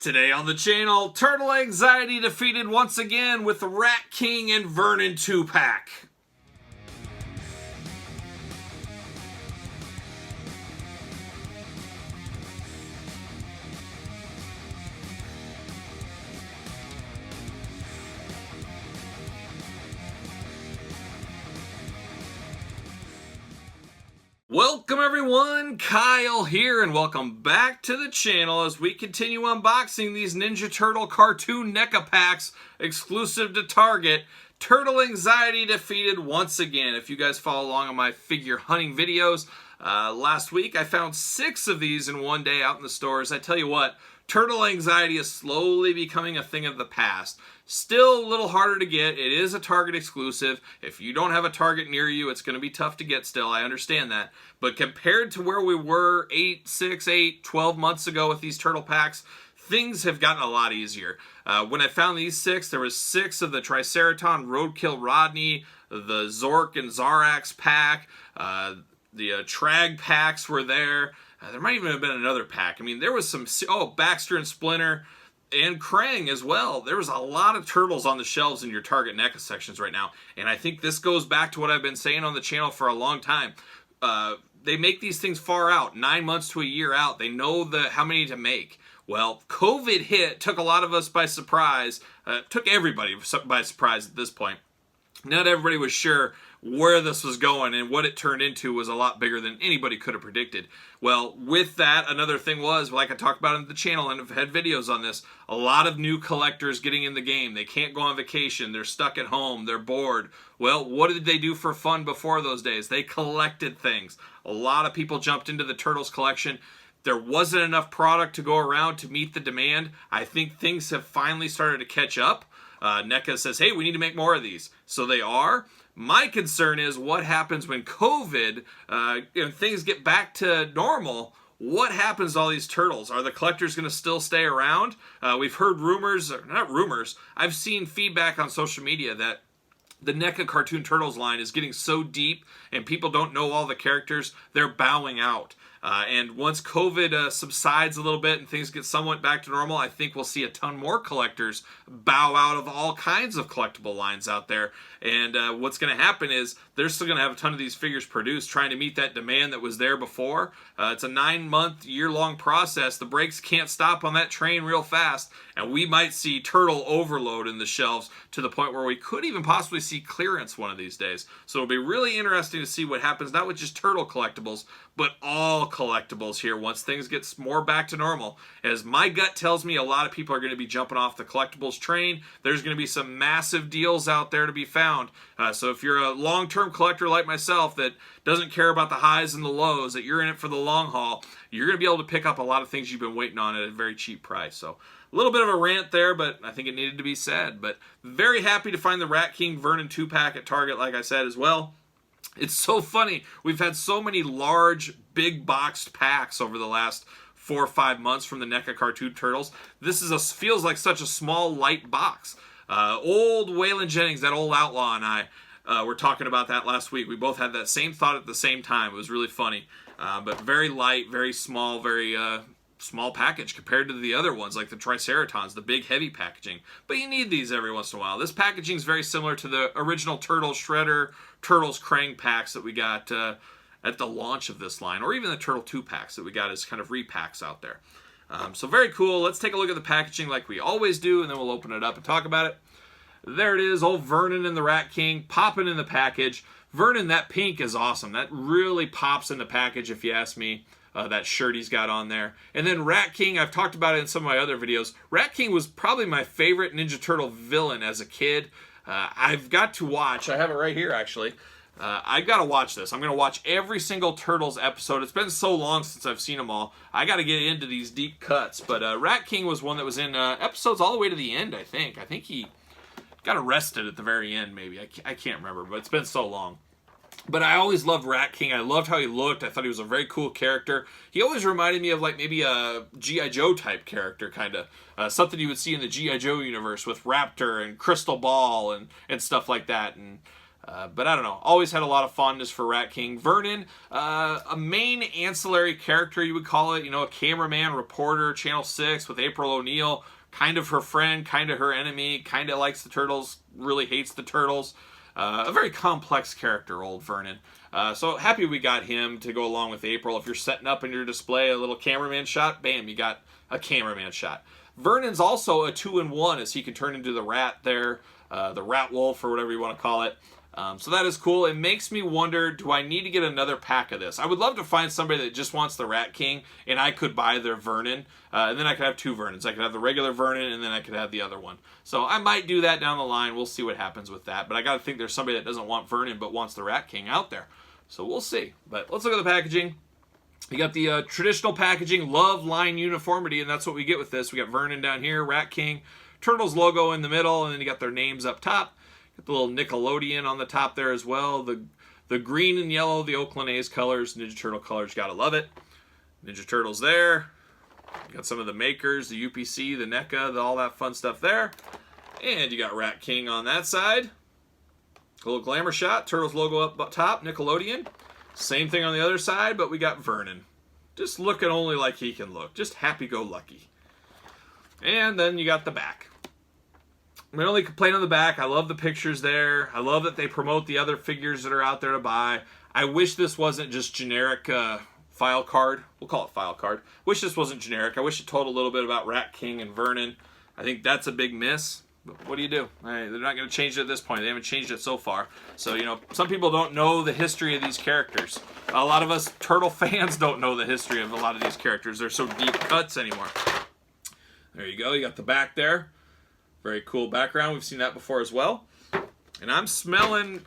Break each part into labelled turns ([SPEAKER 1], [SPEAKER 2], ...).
[SPEAKER 1] Today on the channel, Turtle Anxiety defeated once again with the Rat King and Vernon 2-pack. Welcome everyone, Kyle here, and welcome back to the channel as we continue unboxing these Ninja Turtle cartoon NECA packs exclusive to Target. Turtle Anxiety defeated once again. If you guys follow along on my figure hunting videos, last week I found 6 of these in one day out in the stores. I tell you what, Turtle Anxiety is slowly becoming a thing of the past. Still a little harder to get. It is a Target exclusive. If you don't have a Target near you, it's going to be tough to get still. I understand that. But compared to where we were 12 months ago with these Turtle packs, things have gotten a lot easier. When I found these 6, there was 6 of the Triceraton Roadkill Rodney, the Zork and Zarax pack, the Trag packs were there. There might even have been another pack. I mean, there was some, Baxter and Splinter and Krang as well. There was a lot of turtles on the shelves in your Target NECA sections right now. And I think this goes back to what I've been saying on the channel for a long time. They make these things far out, 9 months to a year out. They know how many to make. Well, COVID hit, took a lot of us by surprise. Took everybody by surprise at this point. Not everybody was sure where this was going, and what it turned into was a lot bigger than anybody could have predicted. Well, with that, another thing was, like I talked about on the channel and I've had videos on this, a lot of new collectors getting in the game. They can't go on vacation. They're stuck at home. They're bored. Well, what did they do for fun before those days? They collected things. A lot of people jumped into the Turtles collection. There wasn't enough product to go around to meet the demand. I think things have finally started to catch up. NECA says, hey, we need to make more of these. So they are. My concern is what happens when COVID, things get back to normal. What happens to all these turtles? Are the collectors going to still stay around? We've heard rumors, or not rumors, I've seen feedback on social media that the NECA Cartoon Turtles line is getting so deep and people don't know all the characters, they're bowing out. And once COVID subsides a little bit and things get somewhat back to normal, I think we'll see a ton more collectors bow out of all kinds of collectible lines out there. And what's going to happen is they're still going to have a ton of these figures produced trying to meet that demand that was there before. It's a 9-month, year-long process. The brakes can't stop on that train real fast. And we might see turtle overload in the shelves to the point where we could even possibly see clearance one of these days. So it'll be really interesting to see what happens, not with just turtle collectibles, but all collectibles here once things get more back to normal. As my gut tells me, a lot of people are going to be jumping off the collectibles train. There's going to be some massive deals out there to be found. So if you're a long-term collector like myself that doesn't care about the highs and the lows, that you're in it for the long haul, you're going to be able to pick up a lot of things you've been waiting on at a very cheap price. So a little bit of a rant there, but I think it needed to be said. But very happy to find the Rat King Vernon 2-pack at Target, like I said, as well. It's so funny. We've had so many large, big boxed packs over the last 4 or 5 months from the NECA Cartoon Turtles. This is feels like such a small, light box. Old Waylon Jennings, that old outlaw, and I were talking about that last week. We both had that same thought at the same time. It was really funny. But very light, very small, very small package compared to the other ones like the Triceratons, the big heavy packaging. But you need these every once in a while. This packaging is very similar to the original Turtles Shredder, Turtles Krang packs that we got at the launch of this line, or even the Turtle 2 packs that we got as kind of repacks out there. So very cool. Let's take a look at the packaging like we always do, and then we'll open it up and talk about it. There it is, old Vernon and the Rat King popping in the package. Vernon, that pink is awesome. That really pops in the package if you ask me. That shirt he's got on there. And then Rat King, I've talked about it in some of my other videos. Rat King was probably my favorite Ninja Turtle villain as a kid. I've got to watch, I have it right here actually. I've got to watch this. I'm going to watch every single Turtles episode. It's been so long since I've seen them all. I got to get into these deep cuts. But Rat King was one that was in episodes all the way to the end, I think. I think he got arrested at the very end, maybe. I can't remember, but it's been so long. But I always loved Rat King. I loved how he looked. I thought he was a very cool character. He always reminded me of like maybe a G.I. Joe type character, kind of. Something you would see in the G.I. Joe universe with Raptor and Crystal Ball and stuff like that. And But I don't know. Always had a lot of fondness for Rat King. Vernon, a main ancillary character, you would call it. You know, a cameraman, reporter, Channel 6 with April O'Neil. Kind of her friend, kind of her enemy. Kind of likes the turtles, really hates the turtles. A very complex character, old Vernon. So happy we got him to go along with April. If you're setting up in your display a little cameraman shot, bam, you got a cameraman shot. Vernon's also a 2-in-1 as he can turn into the rat there, the rat wolf or whatever you want to call it. So that is cool. It makes me wonder, do I need to get another pack of this? I would love to find somebody that just wants the Rat King, and I could buy their Vernon, and then I could have 2 Vernons. I could have the regular Vernon, and then I could have the other one. So I might do that down the line. We'll see what happens with that. But I got to think there's somebody that doesn't want Vernon but wants the Rat King out there. So we'll see. But let's look at the packaging. You got the traditional packaging, love line uniformity, and that's what we get with this. We got Vernon down here, Rat King, Turtles logo in the middle, and then you got their names up top. Got the little Nickelodeon on the top there as well. The green and yellow, the Oakland A's colors, Ninja Turtle colors, gotta love it. Ninja Turtles there. You got some of the makers, the UPC, the NECA, all that fun stuff there. And you got Rat King on that side. A little glamour shot, Turtles logo up top, Nickelodeon. Same thing on the other side, but we got Vernon. Just looking only like he can look. Just happy-go-lucky. And then you got the back. My only complaint on the back, I love the pictures there. I love that they promote the other figures that are out there to buy. I wish this wasn't just generic file card. We'll call it file card. Wish this wasn't generic. I wish it told a little bit about Rat King and Vernon. I think that's a big miss. But what do you do? They're not going to change it at this point. They haven't changed it so far. So, you know, some people don't know the history of these characters. A lot of us Turtle fans don't know the history of a lot of these characters. They're so deep cuts anymore. There you go. You got the back there. Very cool background. We've seen that before as well. And I'm smelling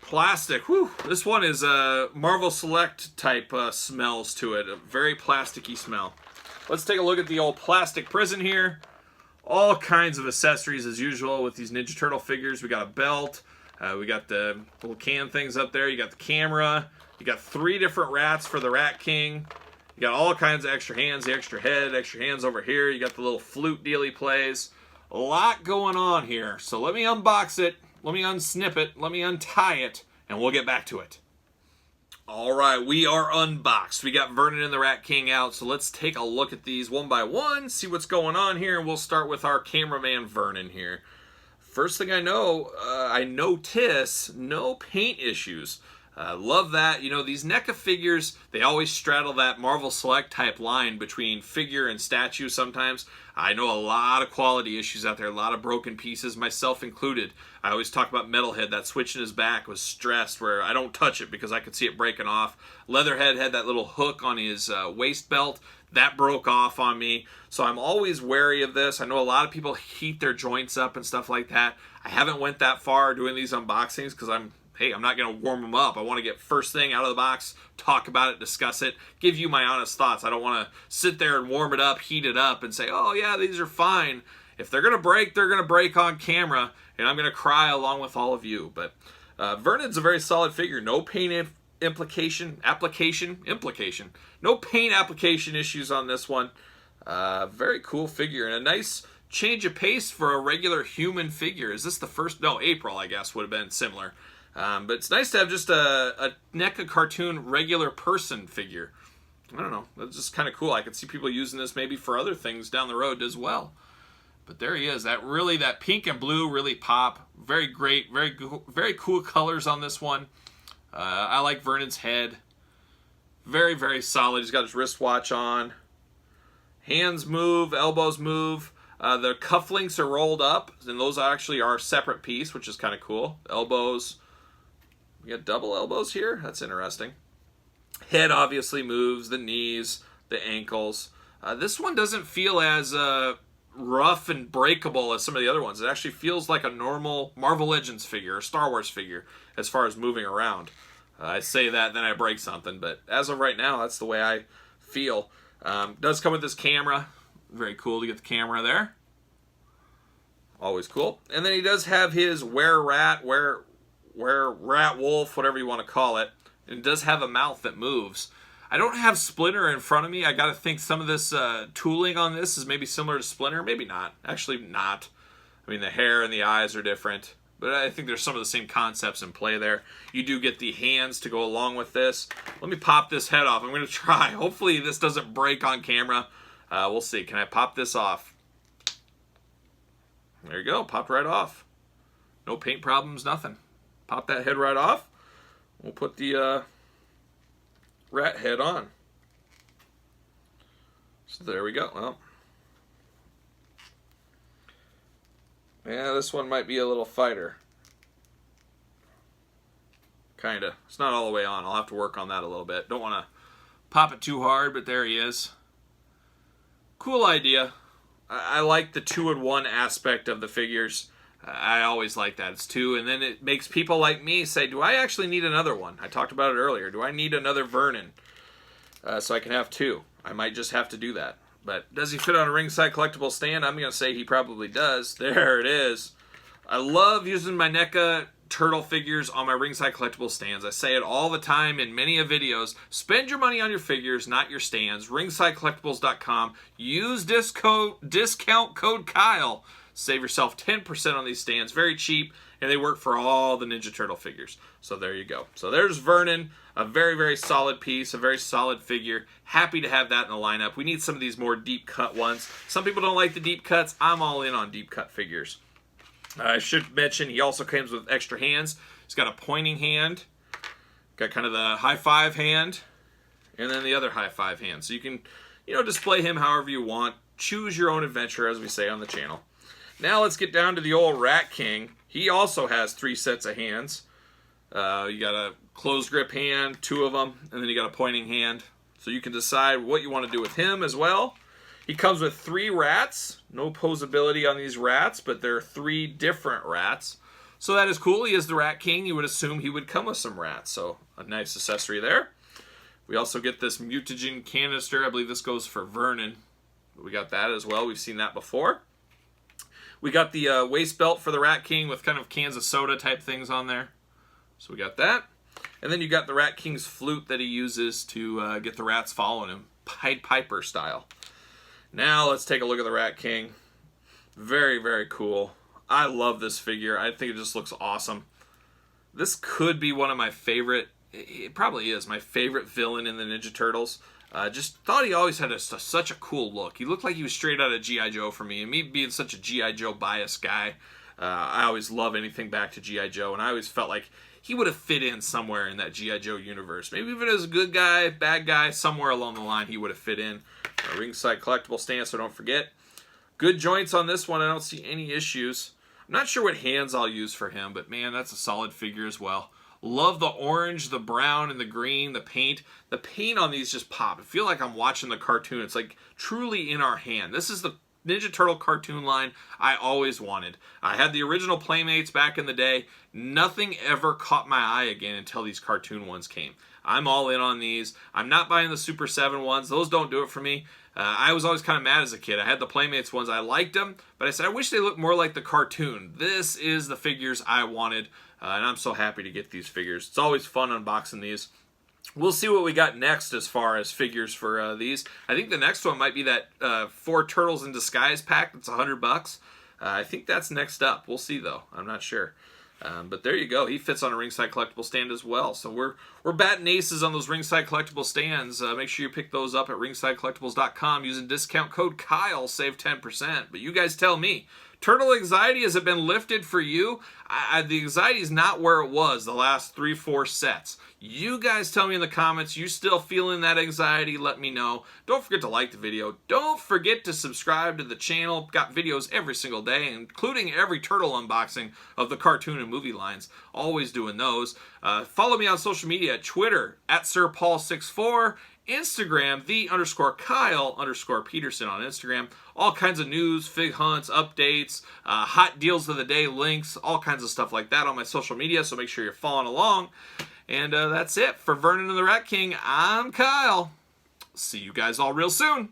[SPEAKER 1] plastic. Whew. This one is a Marvel Select type smells to it. A very plasticky smell. Let's take a look at the old plastic prison here. All kinds of accessories as usual with these Ninja Turtle figures. We got a belt. We got the little can things up there. You got the camera. You got 3 different rats for the Rat King. You got all kinds of extra hands, the extra head, extra hands over here. You got the little flute deal he plays. A lot going on here. So let me unbox it. Let me unsnip it. Let me untie it. And we'll get back to it. Alright, we are unboxed. We got Vernon and the Rat King out, so let's take a look at these one by one, see what's going on here, and we'll start with our cameraman Vernon here. First thing I notice no paint issues. Love that. You know, these NECA figures, they always straddle that Marvel Select type line between figure and statue sometimes. I know a lot of quality issues out there, a lot of broken pieces, myself included. I always talk about Metalhead, that switch in his back was stressed where I don't touch it because I could see it breaking off. Leatherhead had that little hook on his waist belt. That broke off on me. So I'm always wary of this. I know a lot of people heat their joints up and stuff like that. I haven't went that far doing these unboxings because I'm not going to warm them up. I want to get first thing out of the box, talk about it, discuss it, give you my honest thoughts. I don't want to sit there and warm it up, heat it up, and say, oh yeah, these are fine. If they're going to break, they're going to break on camera, and I'm going to cry along with all of you. But Vernon's a very solid figure. No paint implication. No paint application issues on this one. Very cool figure, and a nice change of pace for a regular human figure. Is this the first? No, April, I guess, would have been similar. But it's nice to have just a NECA cartoon regular person figure. I don't know. That's just kind of cool. I could see people using this maybe for other things down the road as well. But there he is. That pink and blue really pop. Very great. Very cool colors on this one. I like Vernon's head. Very, very solid. He's got his wristwatch on. Hands move. Elbows move. The cufflinks are rolled up. And those actually are a separate piece, which is kind of cool. Elbows. We got double elbows here. That's interesting. Head obviously moves. The knees. The ankles. This one doesn't feel as rough and breakable as some of the other ones. It actually feels like a normal Marvel Legends figure or Star Wars figure as far as moving around. I say that, then I break something. But as of right now, that's the way I feel. Does come with this camera. Very cool to get the camera there. Always cool. And then he does have his Rat Wolf, whatever you want to call it. And it does have a mouth that moves. I don't have Splinter in front of me. I got to think some of this tooling on this is maybe similar to Splinter. Maybe not. Actually not. I mean, the hair and the eyes are different. but I think there's some of the same concepts in play there. You do get the hands to go along with this. Let me pop this head off. I'm going to try. Hopefully this doesn't break on camera. We'll see. Can I pop this off? There you go. Popped right off. No paint problems, nothing. Pop that head right off. We'll put the rat head on. So there we go. Well, yeah, this one might be a little fighter. Kinda. It's not all the way on. I'll have to work on that a little bit. Don't want to pop it too hard, but there he is. Cool idea. I like the 2-in-1 aspect of the figures. I always like that. It's two, and then it makes people like me say, do I actually need another one? I talked about it earlier. Do I need another Vernon so I can have two? I might just have to do that. But does he fit on a ringside collectible stand? I'm going to say he probably does. There it is. I love using my NECA turtle figures on my ringside collectible stands. I say it all the time in many of videos. Spend your money on your figures, not your stands. Ringsidecollectibles.com. Use discount code Kyle. Save yourself 10% on these stands. Very cheap, and they work for all the Ninja Turtle figures. So there you go. So there's Vernon, a very, very solid piece, a very solid figure. Happy to have that in the lineup. We need some of these more deep cut ones. Some people don't like the deep cuts. I'm all in on deep cut figures. I should mention he also comes with extra hands. He's got a pointing hand, got kind of the high five hand, and then the other high five hand. So you can, display him however you want. Choose your own adventure, as we say on the channel. Now let's get down to the old Rat King. He also has 3 sets of hands. You got a closed grip hand, 2 of them, and then you got a pointing hand. So you can decide what you want to do with him as well. He comes with 3 rats. No posability on these rats, but there are 3 different rats. So that is cool. He is the Rat King. You would assume he would come with some rats. So a nice accessory there. We also get this mutagen canister. I believe this goes for Vernon. We got that as well. We've seen that before. We got the waist belt for the Rat King with kind of cans of soda type things on there. So we got that. And then you got the Rat King's flute that he uses to get the rats following him. Pied Piper style. Now let's take a look at the Rat King. Very, very cool. I love this figure. I think it just looks awesome. This could be one of my favorite, it probably is, my favorite villain in the Ninja Turtles. Just thought he always had such a cool look. He looked like he was straight out of G.I. Joe for me. And me being such a G.I. Joe biased guy, I always love anything back to G.I. Joe. And I always felt like he would have fit in somewhere in that G.I. Joe universe. Maybe if it was a good guy, bad guy, somewhere along the line he would have fit in. A ringside collectible stand, so don't forget. Good joints on this one. I don't see any issues. I'm not sure what hands I'll use for him, but man, that's a solid figure as well. Love the orange, the brown, and the green, the paint. The paint on these just pop. I feel like I'm watching the cartoon. It's like truly in our hand. This is the Ninja Turtle cartoon line I always wanted. I had the original Playmates back in the day. Nothing ever caught my eye again until these cartoon ones came. I'm all in on these. I'm not buying the Super 7 ones. Those don't do it for me. I was always kind of mad as a kid. I had the Playmates ones. I liked them, but I said, I wish they looked more like the cartoon. This is the figures I wanted, and I'm so happy to get these figures. It's always fun unboxing these. We'll see what we got next as far as figures for these. I think the next one might be that 4 Turtles in Disguise pack that's $100. I think that's next up. We'll see, though. I'm not sure. But there you go. He fits on a ringside collectible stand as well. So we're batting aces on those ringside collectible stands. Make sure you pick those up at ringsidecollectibles.com using discount code Kyle. Save 10%. But you guys tell me. Turtle anxiety, has it been lifted for you? The anxiety is not where it was the last 3-4 sets. You guys tell me in the comments, you still feeling that anxiety? Let me know. Don't forget to like the video. Don't forget to subscribe to the channel. Got videos every single day, including every turtle unboxing of the cartoon and movie lines. Always doing those. Follow me on social media, Twitter, @SirPaul64. Instagram, _Kyle_Peterson on Instagram. All kinds of news, fig hunts, updates, hot deals of the day, links, all kinds of stuff like that on my social media, so make sure you're following along. And that's it. For Vernon and the Rat King, I'm Kyle. See you guys all real soon.